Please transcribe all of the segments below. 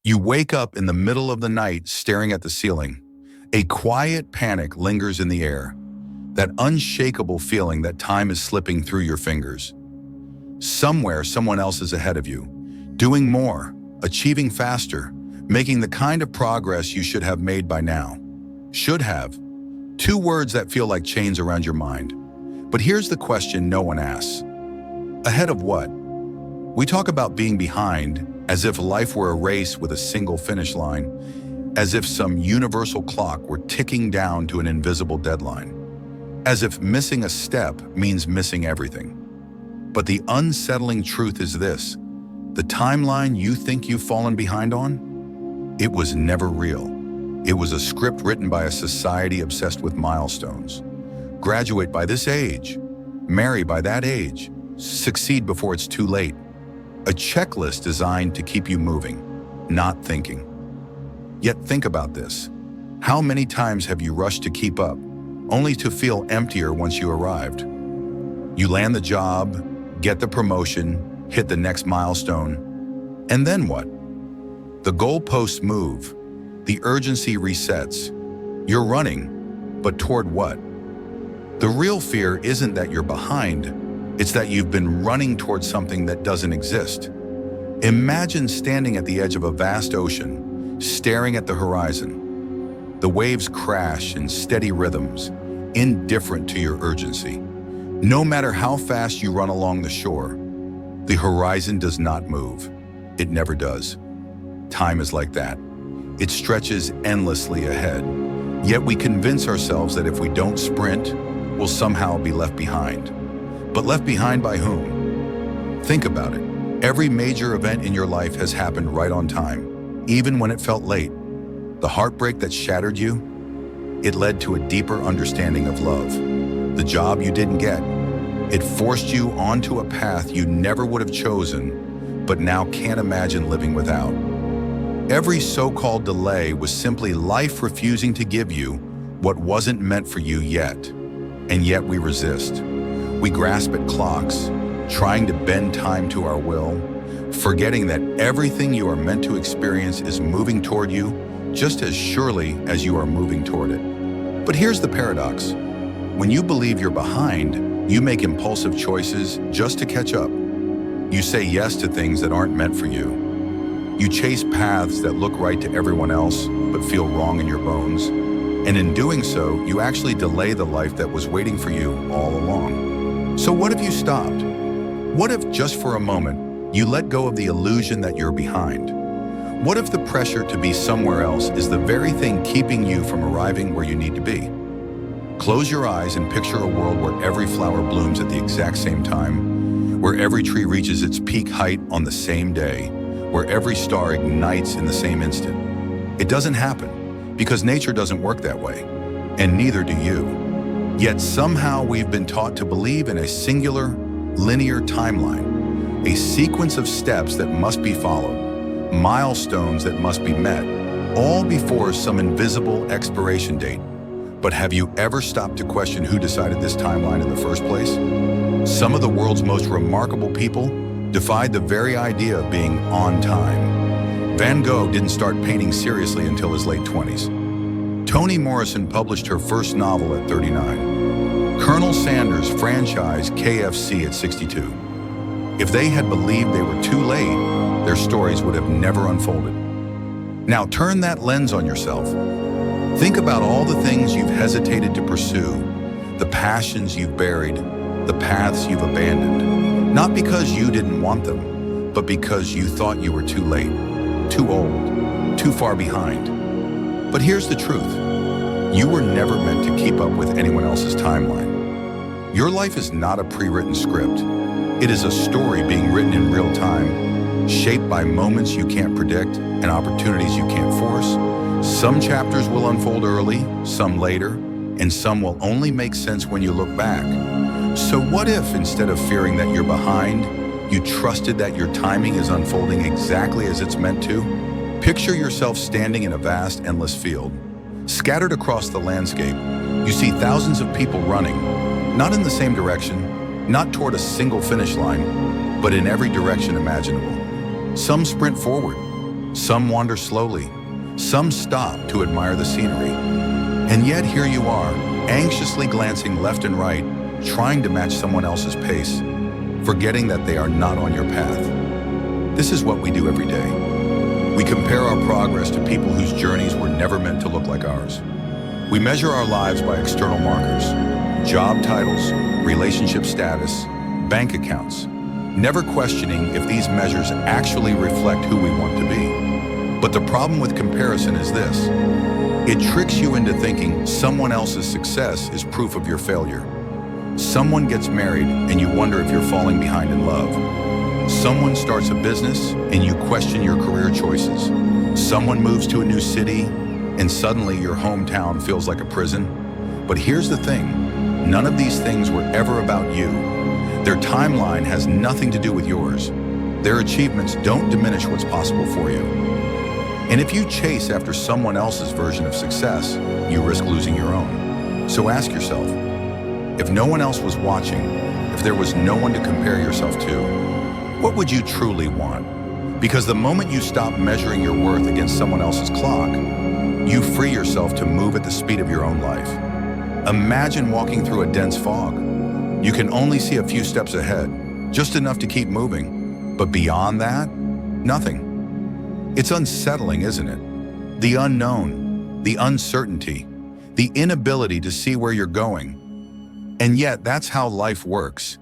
You wake up in the middle of the night staring at the ceiling. A quiet panic lingers in the air, that unshakable feeling that time is slipping through your fingers. Somewhere, someone else is ahead of you, doing more, achieving faster, making the kind of progress you should have made by now. Should have. Two words that feel like chains around your mind. But here's the question no one asks. Ahead of what? We talk about being behind as if life were a race with a single finish line, as if some universal clock were ticking down to an invisible deadline, as if missing a step means missing everything. But the unsettling truth is this: the timeline you think you've fallen behind on, it was never real. It was a script written by a society obsessed with milestones. Graduate by this age, marry by that age, succeed before it's too late. A checklist designed to keep you moving, not thinking. Yet think about this. How many times have you rushed to keep up, only to feel emptier once you arrived? You land the job, get the promotion, hit the next milestone, and then what? The goalposts move, the urgency resets. You're running, but toward what? The real fear isn't that you're behind, it's that you've been running towards something that doesn't exist. Imagine standing at the edge of a vast ocean, staring at the horizon. The waves crash in steady rhythms, indifferent to your urgency. No matter how fast you run along the shore, the horizon does not move. It never does. Time is like that. It stretches endlessly ahead. Yet we convince ourselves that if we don't sprint, we'll somehow be left behind. But left behind by whom? Think about it. Every major event in your life has happened right on time, even when it felt late. The heartbreak that shattered you, it led to a deeper understanding of love. The job you didn't get, it forced you onto a path you never would have chosen, but now can't imagine living without. Every so-called delay was simply life refusing to give you what wasn't meant for you yet. And yet we resist. We grasp at clocks, trying to bend time to our will, forgetting that everything you are meant to experience is moving toward you just as surely as you are moving toward it. But here's the paradox. When you believe you're behind, you make impulsive choices just to catch up. You say yes to things that aren't meant for you. You chase paths that look right to everyone else but feel wrong in your bones. And in doing so, you actually delay the life that was waiting for you all along. So what if you stopped? What if, just for a moment, you let go of the illusion that you're behind? What if the pressure to be somewhere else is the very thing keeping you from arriving where you need to be? Close your eyes and picture a world where every flower blooms at the exact same time, where every tree reaches its peak height on the same day, where every star ignites in the same instant. It doesn't happen, because nature doesn't work that way, and neither do you. Yet somehow we've been taught to believe in a singular, linear timeline, a sequence of steps that must be followed, milestones that must be met, all before some invisible expiration date. But have you ever stopped to question who decided this timeline in the first place? Some of the world's most remarkable people defied the very idea of being on time. Van Gogh didn't start painting seriously until his late 20s. Toni Morrison published her first novel at 39. Colonel Sanders franchised KFC at 62. If they had believed they were too late, their stories would have never unfolded. Now turn that lens on yourself. Think about all the things you've hesitated to pursue, the passions you've buried, the paths you've abandoned, not because you didn't want them, but because you thought you were too late, too old, too far behind. But here's the truth. You were never meant to keep up with anyone else's timeline. Your life is not a pre-written script. It is a story being written in real time, shaped by moments you can't predict and opportunities you can't force. Some chapters will unfold early, some later, and some will only make sense when you look back. So what if, instead of fearing that you're behind, you trusted that your timing is unfolding exactly as it's meant to? Picture yourself standing in a vast, endless field. Scattered across the landscape, you see thousands of people running, not in the same direction, not toward a single finish line, but in every direction imaginable. Some sprint forward, Some wander slowly. Some stop to admire the scenery. And yet here you are, anxiously glancing left and right, trying to match someone else's pace, forgetting that they are not on your path. This is what we do every day. We compare our progress to people whose journeys were never meant to look like ours. We measure our lives by external markers, job titles, relationship status, bank accounts, never questioning if these measures actually reflect who we want to be. But the problem with comparison is this: it tricks you into thinking someone else's success is proof of your failure. Someone gets married and you wonder if you're falling behind in love. Someone starts a business and you question your career choices. Someone moves to a new city and suddenly your hometown feels like a prison. But here's the thing, none of these things were ever about you. Their timeline has nothing to do with yours. Their achievements don't diminish what's possible for you. And if you chase after someone else's version of success, you risk losing your own. So ask yourself, if no one else was watching, if there was no one to compare yourself to, what would you truly want? Because the moment you stop measuring your worth against someone else's clock, you free yourself to move at the speed of your own life. Imagine walking through a dense fog. You can only see a few steps ahead, just enough to keep moving. But beyond that, nothing. It's unsettling, isn't it? The unknown, the uncertainty, the inability to see where you're going. And yet, that's how life works.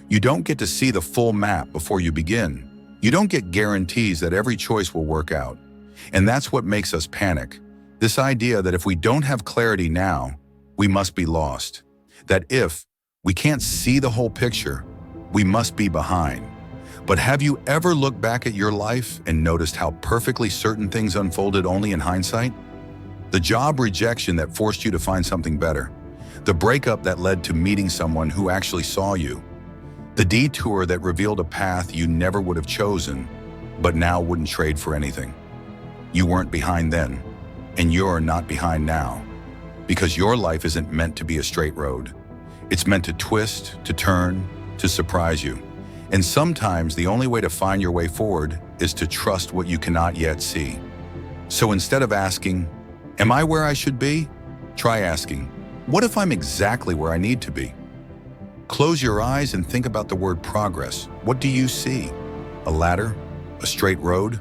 You don't get to see the full map before you begin. You don't get guarantees that every choice will work out. And that's what makes us panic. This idea that if we don't have clarity now, we must be lost. That if we can't see the whole picture, we must be behind. But have you ever looked back at your life and noticed how perfectly certain things unfolded only in hindsight? The job rejection that forced you to find something better. The breakup that led to meeting someone who actually saw you. The detour that revealed a path you never would have chosen, but now wouldn't trade for anything. You weren't behind then, and you're not behind now. Because your life isn't meant to be a straight road. It's meant to twist, to turn, to surprise you. And sometimes the only way to find your way forward is to trust what you cannot yet see. So instead of asking, am I where I should be? Try asking, what if I'm exactly where I need to be? Close your eyes and think about the word progress. What do you see? A ladder? A straight road?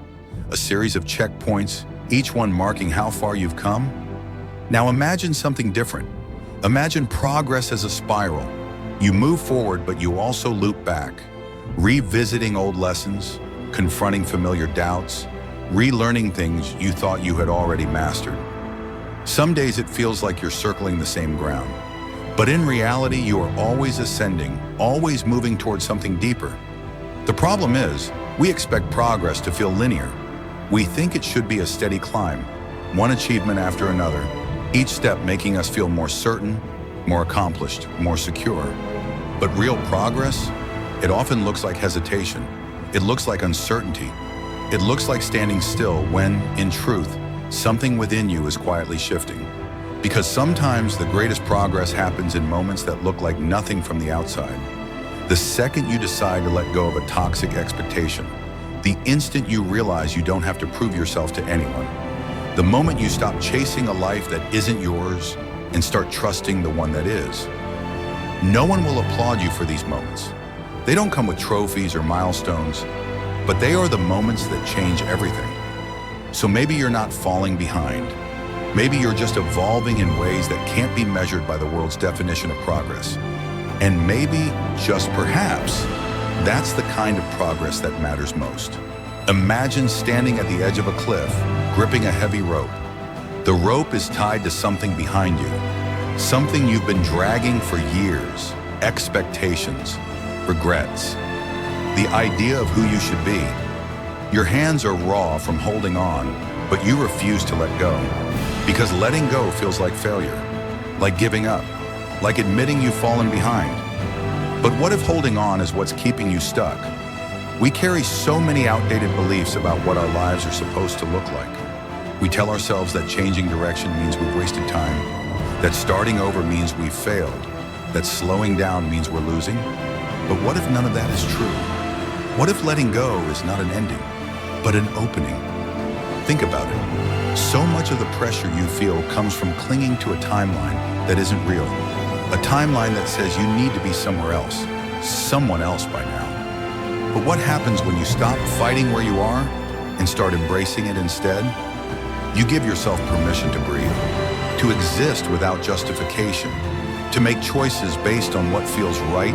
A series of checkpoints, each one marking how far you've come? Now imagine something different. Imagine progress as a spiral. You move forward, but you also loop back, revisiting old lessons, confronting familiar doubts, relearning things you thought you had already mastered. Some days it feels like you're circling the same ground, but in reality, you are always ascending, always moving towards something deeper. The problem is, we expect progress to feel linear. We think it should be a steady climb, one achievement after another, each step making us feel more certain, more accomplished, more secure. But real progress, it often looks like hesitation. It looks like uncertainty. It looks like standing still when, in truth, something within you is quietly shifting. Because sometimes the greatest progress happens in moments that look like nothing from the outside. The second you decide to let go of a toxic expectation, the instant you realize you don't have to prove yourself to anyone, the moment you stop chasing a life that isn't yours and start trusting the one that is. No one will applaud you for these moments. They don't come with trophies or milestones, but they are the moments that change everything. So maybe you're not falling behind. Maybe you're just evolving in ways that can't be measured by the world's definition of progress. And maybe, just perhaps, that's the kind of progress that matters most. Imagine standing at the edge of a cliff, gripping a heavy rope. The rope is tied to something behind you, something you've been dragging for years, expectations, regrets, the idea of who you should be. Your hands are raw from holding on, but you refuse to let go. Because letting go feels like failure, like giving up, like admitting you've fallen behind. But what if holding on is what's keeping you stuck? We carry so many outdated beliefs about what our lives are supposed to look like. We tell ourselves that changing direction means we've wasted time, that starting over means we've failed, that slowing down means we're losing. But what if none of that is true? What if letting go is not an ending, but an opening? Think about it. So much of the pressure you feel comes from clinging to a timeline that isn't real. A timeline that says you need to be somewhere else, someone else by now. But what happens when you stop fighting where you are and start embracing it instead? You give yourself permission to breathe, to exist without justification, to make choices based on what feels right,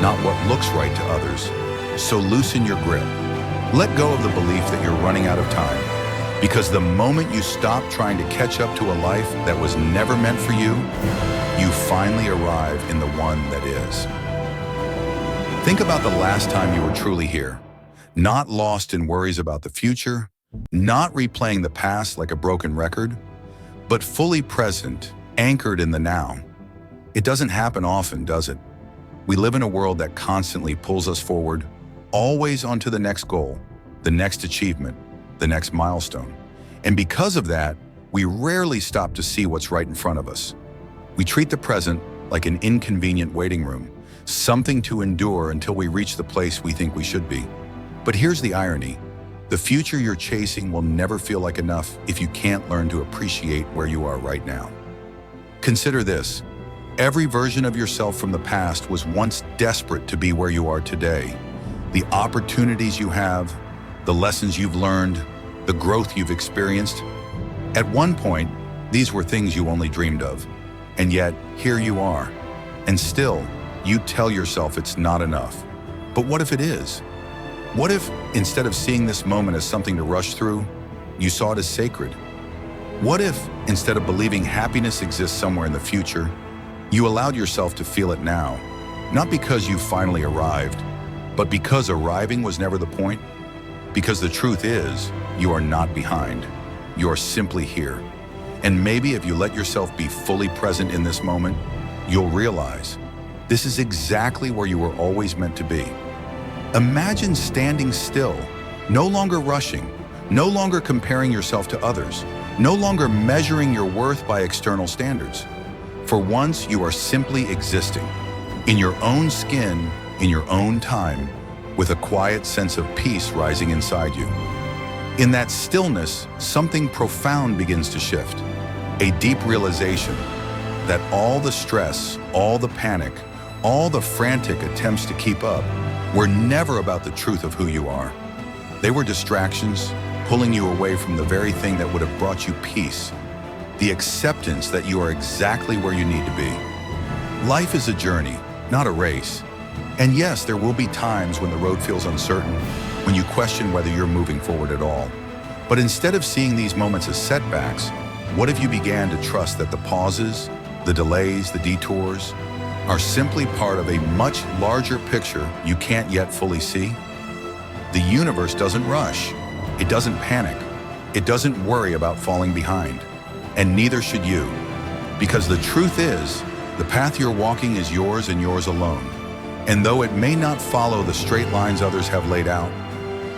not what looks right to others. So loosen your grip. Let go of the belief that you're running out of time, because the moment you stop trying to catch up to a life that was never meant for you, you finally arrive in the one that is. Think about the last time you were truly here, not lost in worries about the future, not replaying the past like a broken record, but fully present, anchored in the now. It doesn't happen often, does it? We live in a world that constantly pulls us forward, always onto the next goal, the next achievement, the next milestone. And because of that, we rarely stop to see what's right in front of us. We treat the present like an inconvenient waiting room, something to endure until we reach the place we think we should be. But here's the irony. The future you're chasing will never feel like enough if you can't learn to appreciate where you are right now. Consider this. Every version of yourself from the past was once desperate to be where you are today. The opportunities you have, the lessons you've learned, the growth you've experienced. At one point, these were things you only dreamed of. And yet, here you are. And still, you tell yourself it's not enough. But what if it is? What if, instead of seeing this moment as something to rush through, you saw it as sacred? What if, instead of believing happiness exists somewhere in the future, you allowed yourself to feel it now? Not because you finally arrived, but because arriving was never the point? Because the truth is, you are not behind. You are simply here. And maybe if you let yourself be fully present in this moment, you'll realize this is exactly where you were always meant to be. Imagine standing still, no longer rushing, no longer comparing yourself to others, no longer measuring your worth by external standards. For once, you are simply existing, in your own skin, in your own time, with a quiet sense of peace rising inside you. In that stillness, something profound begins to shift, a deep realization that all the stress, all the panic, all the frantic attempts to keep up were never about the truth of who you are. They were distractions, pulling you away from the very thing that would have brought you peace, the acceptance that you are exactly where you need to be. Life is a journey, not a race. And yes, there will be times when the road feels uncertain, when you question whether you're moving forward at all. But instead of seeing these moments as setbacks, what if you began to trust that the pauses, the delays, the detours, are simply part of a much larger picture you can't yet fully see? The universe doesn't rush. It doesn't panic. It doesn't worry about falling behind. And neither should you. Because the truth is, the path you're walking is yours and yours alone. And though it may not follow the straight lines others have laid out,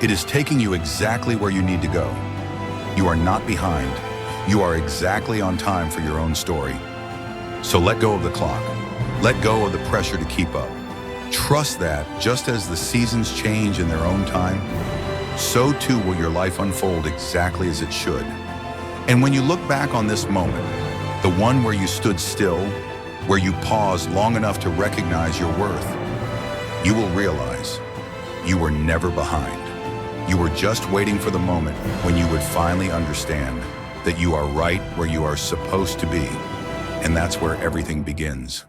it is taking you exactly where you need to go. You are not behind. You are exactly on time for your own story. So let go of the clock. Let go of the pressure to keep up. Trust that just as the seasons change in their own time, so too will your life unfold exactly as it should. And when you look back on this moment, the one where you stood still, where you paused long enough to recognize your worth, you will realize you were never behind. You were just waiting for the moment when you would finally understand that you are right where you are supposed to be. And that's where everything begins.